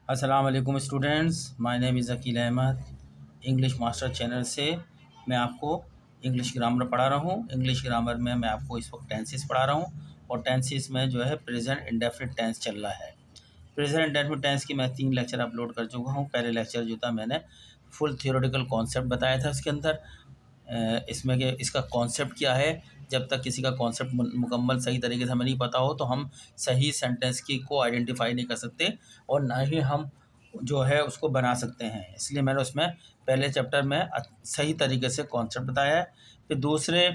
अस्सलाम वालेकुम students, my name is Akeel Ahmed. English master channel से मैं आपको इंग्लिश ग्रामर पढ़ा रहा हूँ। इंग्लिश ग्रामर में मैं आपको इस वक्त टेंसेस पढ़ा रहा हूँ और टेंसेस में जो है प्रेजेंट इंडेफिनिट टेंस चल रहा है। प्रेजेंट इंडेफिनिट टेंस की मैं 3 लेक्चर अपलोड कर चुका हूँ। पहले लेक्चर जो था मैंने फुल थियोरेटिकल कॉन्सेप्ट बताया था इसके अंदर। इसमें कि इसका कॉन्सेप्ट क्या है। जब तक किसी का कॉन्सेप्ट मुकम्मल सही तरीके से हमें नहीं पता हो तो हम सही सेंटेंस की को आइडेंटिफाई नहीं कर सकते और ना ही हम जो है उसको बना सकते हैं। इसलिए मैंने उसमें पहले चैप्टर में सही तरीके से कॉन्सेप्ट बताया है। फिर दूसरे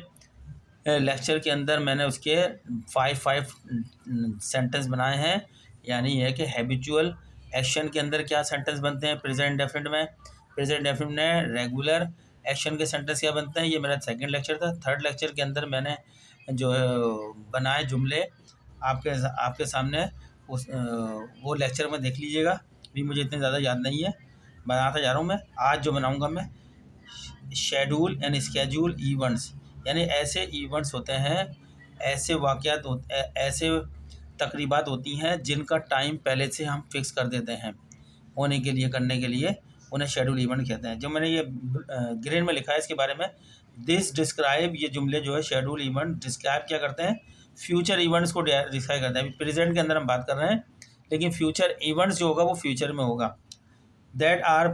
लेक्चर के अंदर मैंने उसके 5 सेंटेंस बनाए हैं। यानी यह है कि हैबिचुअल एक्शन के अंदर क्या सेंटेंस बनते हैं प्रेजेंट डेफिनेट में, प्रेजेंट डेफिनेट में रेगुलर एक्शन के सेंटेंस क्या बनते हैं। ये मेरा सेकंड लेक्चर था। थर्ड लेक्चर के अंदर मैंने जो है बनाए जुमले आपके आपके सामने वो लेक्चर में देख लीजिएगा। भी मुझे इतने ज़्यादा याद नहीं है, बनाता जा रहा हूँ मैं। आज जो बनाऊँगा मैं शेड्यूल एंड स्केड्यूल इवेंट्स, यानी ऐसे इवेंट्स होते हैं, ऐसे वाक़यात ऐसे तकरीबात होती हैं जिनका टाइम पहले से हम फिक्स कर देते हैं होने के लिए, करने के लिए, उन्हें शेड्यूल इवेंट कहते हैं। जो मैंने ये ग्रीन में लिखा है इसके बारे में, दिस डिस्क्राइब, ये जुमले जो है शेड्यूल इवेंट डिस्क्राइब क्या करते हैं, फ्यूचर इवेंट्स को डिस्क्राइब करते हैं। अभी प्रेजेंट के अंदर हम बात कर रहे हैं, लेकिन फ्यूचर इवेंट्स जो होगा वो फ्यूचर में होगा। That are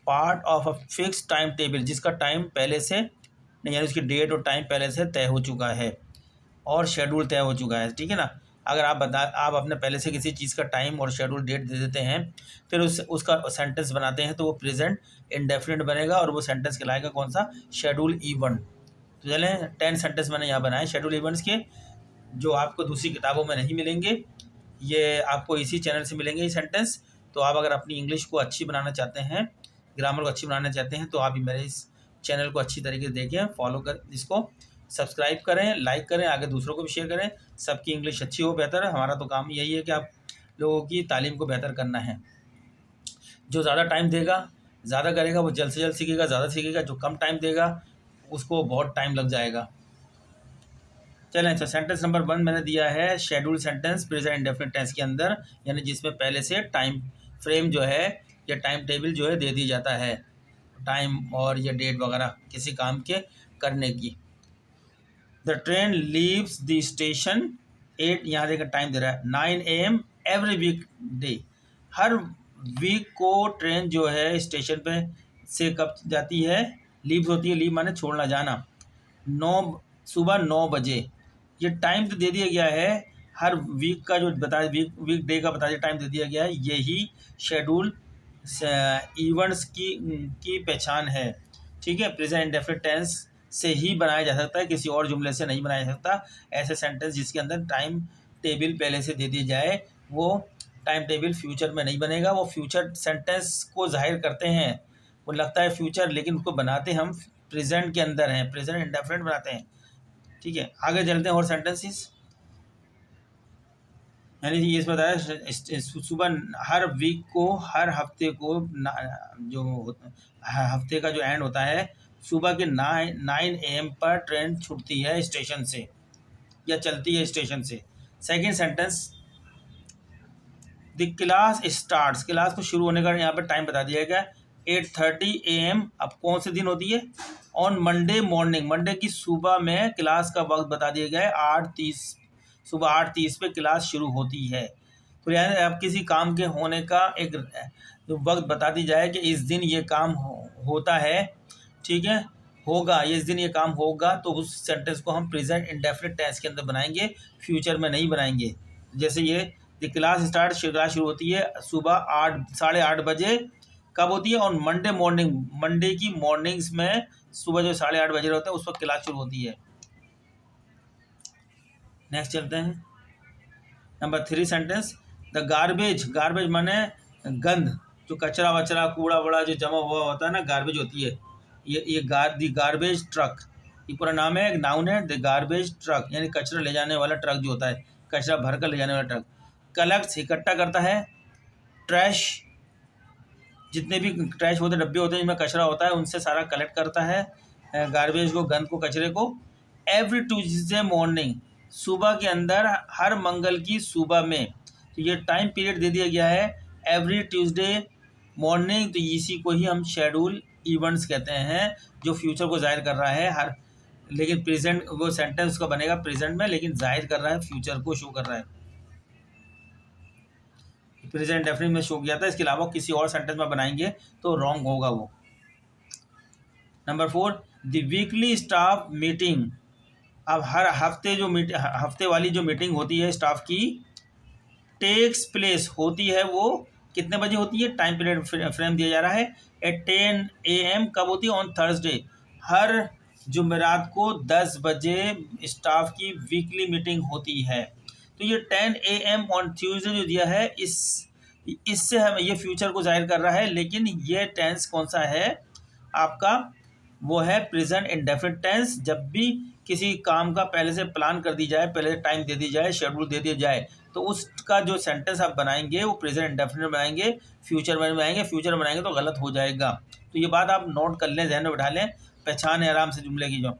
part of a fix time table, जिसका टाइम पहले से, यानी उसकी डेट और टाइम पहले से तय हो चुका है और शेड्यूल तय हो चुका है। ठीक है ना। अगर आप अपने पहले से किसी चीज़ का टाइम और शेड्यूल डेट दे देते हैं, फिर उसका सेंटेंस बनाते हैं, तो वो प्रेजेंट इंडेफिनिट बनेगा और वो सेंटेंस कहलाएगा कौन सा, शेड्यूल इवेंट। तो चलें 10 सेंटेंस मैंने यहाँ बनाए शेड्यूल इवेंट्स के, जो आपको दूसरी किताबों में नहीं मिलेंगे। ये आपको इसी चैनल से मिलेंगे ये सेंटेंस। तो आप अगर अपनी इंग्लिश को अच्छी बनाना चाहते हैं, ग्रामर को अच्छी बनाना चाहते हैं, तो आप मेरे इस चैनल को अच्छी तरीके से देखें, फॉलो कर, इसको सब्सक्राइब करें, लाइक करें, आगे दूसरों को भी शेयर करें। सबकी इंग्लिश अच्छी हो, बेहतर है। हमारा तो काम यही है कि आप लोगों की तालीम को बेहतर करना है। जो ज़्यादा टाइम देगा, ज़्यादा करेगा, वो जल्द से जल्द सीखेगा, ज़्यादा सीखेगा। जो कम टाइम देगा उसको बहुत टाइम लग जाएगा। चलें, तो सेंटेंस नंबर 1 मैंने दिया है schedule sentence present indefinite tense के अंदर, यानी जिसमें पहले से टाइम फ्रेम जो है या टाइम टेबल जो है दे दी जाता है, टाइम और या डेट वगैरह किसी काम के करने की। The train leaves the station 8, यहाँ देखकर टाइम दे रहा है, 9 AM एवरी वीक डे। हर वीक को ट्रेन जो है स्टेशन पे से कब जाती है, लीव्स होती है, लीव माने छोड़ना, जाना, 9 सुबह 9 बजे। ये टाइम तो दे दिया गया है, हर वीक का जो बताया, वीक डे का बताया टाइम दे दिया गया है। यही शेड्यूल इवेंट्स की पहचान है। ठीक है। प्रेजेंट इंडेफिनिट टेंस से ही बनाया जा सकता है, किसी और जुमले से नहीं बनाया जा सकता। ऐसे सेंटेंस जिसके अंदर टाइम टेबल पहले से दे दी जाए, वो टाइम टेबल फ्यूचर में नहीं बनेगा। वो फ्यूचर सेंटेंस को जाहिर करते हैं, वो लगता है फ्यूचर, लेकिन उसको बनाते हम प्रेजेंट के अंदर हैं, प्रेजेंट इंडेफिनिट बनाते हैं। ठीक है, आगे चलते हैं और सेंटेंसेस। यानी ये बताया सुबह, हर वीक को, हर हफ्ते को, जो हफ्ते का जो एंड होता है, सुबह के 9 AM पर ट्रेन छूटती है स्टेशन से या चलती है स्टेशन से। Second sentence, the class starts, class को शुरू होने का यहाँ पर टाइम बता दिया गया 8:30 AM। अब कौन से दिन होती है, ऑन मंडे मॉर्निंग, मंडे की सुबह में क्लास का वक्त बता दिया गया है 8:30, सुबह 8:30 पे क्लास शुरू होती है। तो यानी अब किसी काम के होने का एक जो वक्त बता दी जाए कि इस दिन ये काम होता है, ठीक है, होगा, इस दिन ये काम होगा, तो उस सेंटेंस को हम प्रेजेंट इंडेफिनिट टेंस के अंदर बनाएंगे, फ्यूचर में नहीं बनाएंगे। जैसे ये, द क्लास क्लास शुरू होती है सुबह 8, 8:30 बजे। कब होती है, और मंडे मॉर्निंग, मंडे की मॉर्निंग्स में सुबह जो 8:30 बजे होते हैं उस वक्त क्लास शुरू होती है। नेक्स्ट चलते हैं, number 3 sentence, the garbage, garbage माने गंद, जो कचरा वचरा कूड़ा वूड़ा जो जमा हुआ होता है ना, गार्बेज होती है। ये दी गार्बेज ट्रक, ये पूरा नाम है, एक नाउन है, द गार्बेज ट्रक, यानी कचरा ले जाने वाला ट्रक जो होता है, कचरा भर कर ले जाने वाला ट्रक। कलेक्ट, इकट्ठा करता है, ट्रैश, जितने भी ट्रैश होते डब्बे होते हैं जिनमें कचरा होता है उनसे सारा कलेक्ट करता है, गार्बेज को, गंद को, कचरे को। एवरी ट्यूसडे मॉर्निंग, सुबह के अंदर, हर मंगल की सुबह में। तो ये टाइम पीरियड दे दिया गया है, एवरी ट्यूसडे मॉर्निंग, तो इसी को ही हम शेड्यूल इवेंट्स कहते हैं, जो फ्यूचर को जाहिर कर रहा है हर, लेकिन प्रेजेंट वो सेंटेंस का बनेगा प्रेजेंट में, लेकिन जाहिर कर रहा है फ्यूचर को, शो कर रहा है। प्रेजेंट डेफिनेट में शो किया था, इसके अलावा किसी और सेंटेंस में बनाएंगे तो रॉन्ग होगा वो। Number 4, the weekly staff meeting. अब हर हफ्ते जो हफ्ते वाली जो मीटिंग होती है स्टाफ की, टेक्स प्लेस होती है, वो कितने बजे होती है, टाइम पीरियड फ्रेम दिया जा रहा है, एट 10 AM। कब होती है, ऑन थर्सडे, हर जुमेरात को 10 बजे स्टाफ की वीकली मीटिंग होती है। तो ये 10 AM ऑन ट्यूसडे जो दिया है, इससे हम ये फ्यूचर को जाहिर कर रहा है, लेकिन ये टेंस कौन सा है आपका, वो है प्रेजेंट इंडेफिनिट टेंस। जब भी किसी काम का पहले से प्लान कर दी जाए, पहले से टाइम दे दी जाए, शेड्यूल दे दिया जाए, तो उसका जो सेंटेंस आप बनाएंगे वो प्रेजेंट इंडेफिनिट बनाएंगे, फ्यूचर में बनाएंगे। फ्यूचर में बनाएंगे तो गलत हो जाएगा। तो ये बात आप नोट कर लें, ध्यान में बैठा लें, पहचान है आराम से जुमले की। जो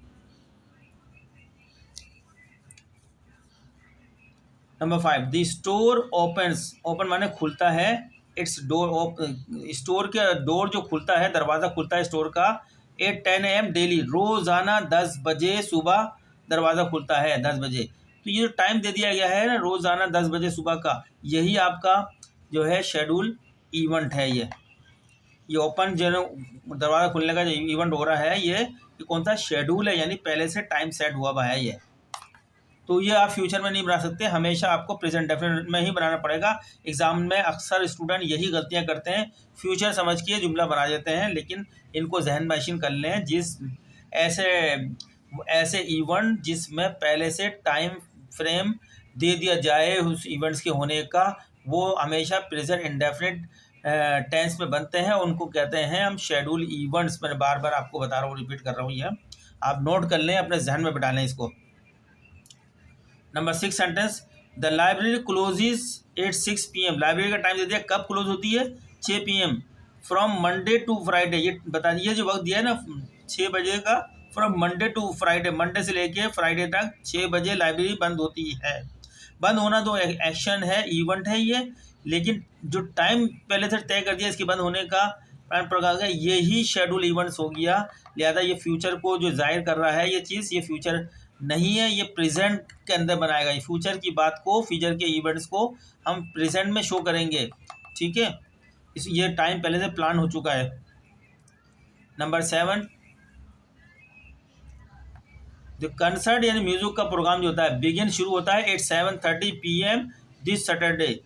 number 5, the store opens, open माने खुलता है, इट्स डोर, स्टोर के डोर जो खुलता है, दरवाज़ा खुलता है स्टोर का, 10 AM डेली, रोज़ाना 10 बजे सुबह दरवाज़ा खुलता है, 10 बजे। तो ये जो टाइम दे दिया गया है ना, रोज़ाना 10 बजे सुबह का, यही आपका जो है शेड्यूल इवेंट है। ये ओपन जो दरवाज़ा खुलने का जो इवेंट हो रहा है, ये कौन सा शेड्यूल है, यानी पहले से टाइम सेट हुआ हुआ है ये। तो ये आप फ्यूचर में नहीं बना सकते, हमेशा आपको प्रेजेंट डेफिनेट में ही बनाना पड़ेगा। एग्जाम में अक्सर स्टूडेंट यही गलतियां करते हैं, फ्यूचर समझ के जुमला बना देते हैं, लेकिन इनको जहन नशीन कर लें, जिस ऐसे इवेंट जिसमें पहले से टाइम फ्रेम दे दिया जाए उस इवेंट्स के होने का, वो हमेशा प्रेजेंट इंडेफिनिट टेंस में बनते हैं, उनको कहते हैं हम शेड्यूल इवेंट्स। मैंने बार बार आपको बता रहा हूँ, रिपीट कर रहा हूँ, ये आप नोट कर लें, अपने जहन में बिठा लें इसको। Number 6 sentence, the library closes at 6 PM। Library का टाइम दे दिया, कब क्लोज होती है, 6 PM, from Monday to Friday. ये बता दिए जो वक्त दिया है ना 6 बजे का, from Monday to Friday, Monday से लेके फ्राइडे तक 6 बजे लाइब्रेरी बंद होती है। बंद होना तो एक्शन है, इवेंट है ये, लेकिन जो टाइम पहले से तय कर दिया इसके बंद होने का प्रकार का, यही शेड्यूल इवेंट्स हो गया। लिहाजा ये फ्यूचर को जो जाहिर कर रहा है ये चीज़, ये फ्यूचर नहीं है, ये प्रेजेंट के अंदर बनाएगा। ये फ्यूचर की बात को, फ्यूचर के इवेंट्स को हम प्रेजेंट में शो करेंगे, ठीक है। ये टाइम पहले से प्लान हो चुका है। नंबर 7, जो कंसर्ट यानी म्यूजिक का प्रोग्राम जो होता है, बिगिन शुरू होता है एट 7:30 PM दिस सैटरडे।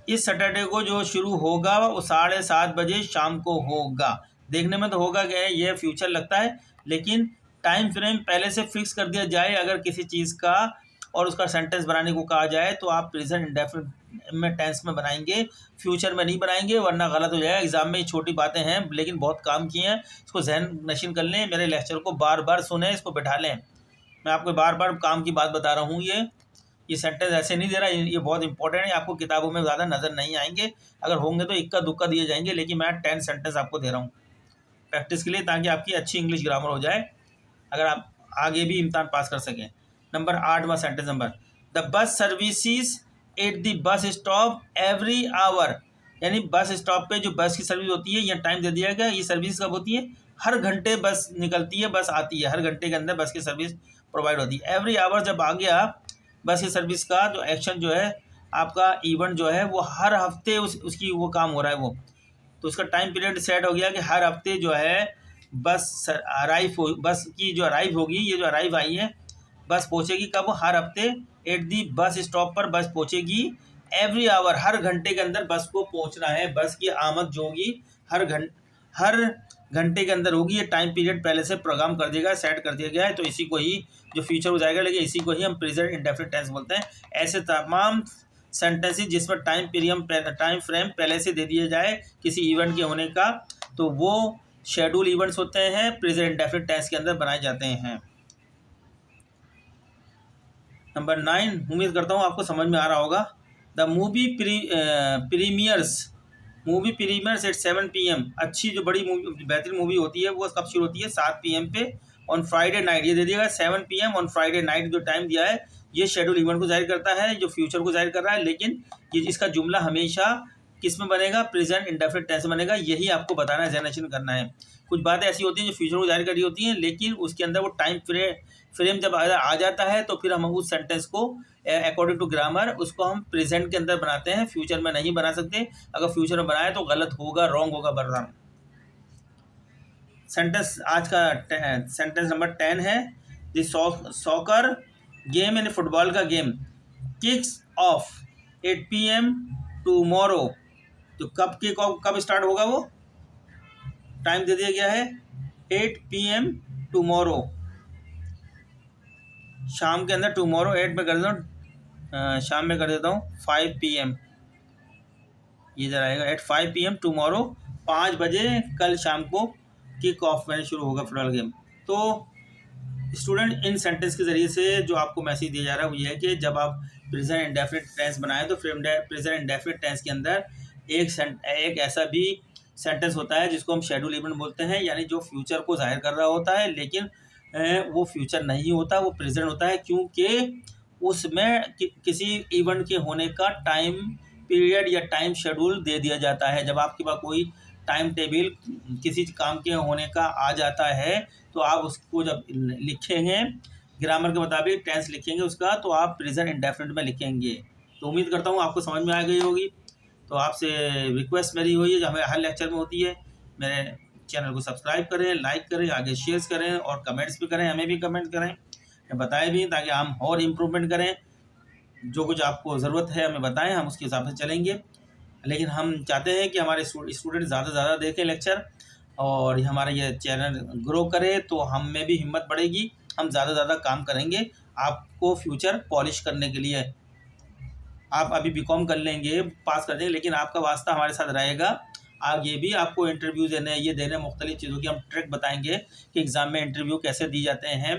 इस सैटरडे को जो शुरू होगा वो 7:30 बजे शाम को होगा। देखने में तो होगा क्या है, ये फ्यूचर लगता है, लेकिन टाइम फ्रेम पहले से फिक्स कर दिया जाए अगर किसी चीज़ का, और उसका सेंटेंस बनाने को कहा जाए, तो आप प्रेजेंट इंडेफिनिट में टेंस में बनाएंगे, फ्यूचर में नहीं बनाएंगे, वरना गलत हो जाएगा। एग्जाम में ये छोटी बातें हैं लेकिन बहुत काम की हैं, इसको जहन नशीन कर लें, मेरे लेक्चर को बार बार सुने, इसको बैठा लें। मैं आपको बार बार काम की बात बता रहा हूँ। ये सेंटेंस ऐसे नहीं दे रहा, ये बहुत इंपॉर्टेंट है, आपको किताबों में ज़्यादा नज़र नहीं आएंगे, अगर होंगे तो इक्का दुक्का दिए जाएंगे, लेकिन मैं 10 सेंटेंस आपको दे रहा हूँ प्रैक्टिस के लिए, ताकि आपकी अच्छी इंग्लिश ग्रामर हो जाए, अगर आप आगे भी इम्तहान पास कर सकें। नंबर 8वां sentence number, the bus services at the bus stop every hour. यानी बस स्टॉप पे जो बस की सर्विस होती है, यह टाइम दे दिया गया, ये सर्विस कब होती है, हर घंटे बस निकलती है, बस आती है, हर घंटे के अंदर बस की सर्विस प्रोवाइड होती है। एवरी आवर जब आ गया बस की सर्विस का जो एक्शन जो है आपका इवेंट जो है, वो हर हफ्ते उसकी वो काम हो रहा है वो, तो उसका टाइम पीरियड सेट हो गया कि हर हफ्ते जो है बस बस की जो अराइव होगी, ये जो अराइव आई है बस पहुंचेगी कब, हर हफ्ते एट दी बस स्टॉप पर बस पहुंचेगी। एवरी आवर, हर घंटे के अंदर बस को पहुंचना है, बस की आमद जो होगी हर घंटे के अंदर होगी। ये टाइम पीरियड पहले से प्रोग्राम कर दिया गया, सेट कर दिया गया है, तो इसी को ही जो फ्यूचर हो जाएगा, लेकिन इसी को ही हम प्रेजेंट इंडेफिनिट टेंस बोलते हैं। ऐसे तमाम सेंटेंसेस जिसमें टाइम फ्रेम पहले से दे दिया जाए किसी इवेंट के होने का, तो वो शेड्यूल इवेंट्स होते हैं, प्रेजेंट इंडेफिनिट टेंस के अंदर बनाए जाते हैं। नंबर 9, उम्मीद करता हूँ आपको समझ में आ रहा होगा। The movie premieres at 7 PM। अच्छी जो बड़ी मूवी, बेहतरीन मूवी होती है, वो कब शुरू होती है, 7 PM पे ऑन फ्राइडे नाइट। ये दे दिया 7 PM ऑन फ्राइडे नाइट, जो टाइम दिया है, ये शेड्यूल इवेंट को जाहिर करता है, जो फ्यूचर को जाहिर कर रहा है, लेकिन ये इसका जुमला हमेशा किस में बनेगा, प्रेजेंट इंडेफिनिट टेंस में बनेगा। यही आपको बताना है, जनरेशन करना है। कुछ बातें ऐसी होती हैं जो फ्यूचर को जाहिर कर रही होती हैं, लेकिन उसके अंदर वो टाइम फ्रेम जब आ जाता है तो फिर हम उस सेंटेंस को अकॉर्डिंग टू ग्रामर उसको हम प्रेजेंट के अंदर बनाते हैं, फ्यूचर में नहीं बना सकते। अगर फ्यूचर में बनाए तो गलत होगा, रॉन्ग होगा, बर्राम। सेंटेंस आज का सेंटेंस नंबर 10 है, द सॉकर गेम यानी फुटबॉल का game kicks of 8 PM tomorrow. तो कब स्टार्ट होगा, वो टाइम दे दिया गया है 8 PM टुमारो, शाम के अंदर। टुमारो 8 में कर देता हूँ, शाम में कर देता हूँ 5 PM। ये जरा आएगा एट 5 PM टुमारो, 5 बजे कल शाम को किक ऑफ मैंने शुरू होगा फुटबॉल गेम। तो स्टूडेंट, इन सेंटेंस के ज़रिए से जो आपको मैसेज दिया जा रहा है वो ये है कि जब आप प्रेजेंट इंडेफिनिट टेंस बनाएं तो प्रेजेंट इंडेफिनिट टेंस के अंदर एक ऐसा भी सेंटेंस होता है जिसको हम शेड्यूल इवेंट बोलते हैं, यानी जो फ्यूचर को जाहिर कर रहा होता है, लेकिन वो फ्यूचर नहीं होता, वो प्रेजेंट होता है, क्योंकि उसमें किसी इवेंट के होने का टाइम पीरियड या टाइम शेड्यूल दे दिया जाता है। जब आपके पास कोई टाइम टेबल किसी काम के होने का आ जाता है तो आप उसको जब लिखेंगे ग्रामर के मुताबिक टेंस लिखेंगे उसका, तो आप प्रेजेंट इंडेफिनिट में लिखेंगे। तो उम्मीद करता हूँ आपको समझ में आ गई होगी। तो आपसे रिक्वेस्ट मेरी हुई है जो हमें हर लेक्चर में होती है, मेरे चैनल को सब्सक्राइब करें, लाइक करें, आगे शेयर करें और कमेंट्स भी करें, हमें भी कमेंट करें, बताएं भी, ताकि हम और इम्प्रूवमेंट करें। जो कुछ आपको ज़रूरत है हमें बताएं, हम उसके हिसाब से चलेंगे। लेकिन हम चाहते हैं कि हमारे स्टूडेंट ज़्यादा से ज़्यादा देखें लेक्चर, और हमारा ये चैनल ग्रो करे तो हम में भी हिम्मत बढ़ेगी, हम ज़्यादा से ज़्यादा काम करेंगे आपको फ्यूचर पॉलिश करने के लिए। आप अभी बीकॉम कर लेंगे, पास कर देंगे, लेकिन आपका वास्ता हमारे साथ रहेगा। आगे भी आपको इंटरव्यू देने, ये देने, मुख्तलिफ चीज़ों की हम ट्रिक बताएंगे कि एग्ज़ाम में इंटरव्यू कैसे दी जाते हैं,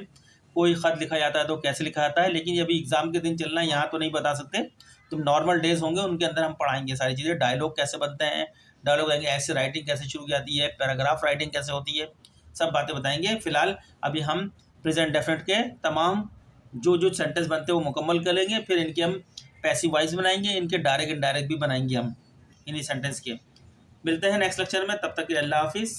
कोई ख़त लिखा जाता है तो कैसे लिखा जाता है। लेकिन ये अभी एग्ज़ाम के दिन चलना है, यहाँ तो नहीं बता सकते। तो नॉर्मल डेज होंगे, उनके अंदर हम पढ़ाएंगे सारी चीज़ें। डायलॉग कैसे बनते हैं, डायलॉग बताएंगे, ऐसे राइटिंग कैसे शुरू की जाती है, पैराग्राफ राइटिंग कैसे होती है, सब बातें बताएंगे। फ़िलहाल अभी हम प्रेजेंट डेफिनेट के तमाम जो सेंटेंस बनते हैं वो मुकम्मल कर लेंगे, फिर इनके हम पैसिव वॉइस बनाएंगे, इनके डायरेक्ट इनडायरेक्ट भी बनाएंगे हम इन्हीं सेंटेंस के। मिलते हैं नेक्स्ट लेक्चर में, तब तक के लिए अल्लाह हाफिज़।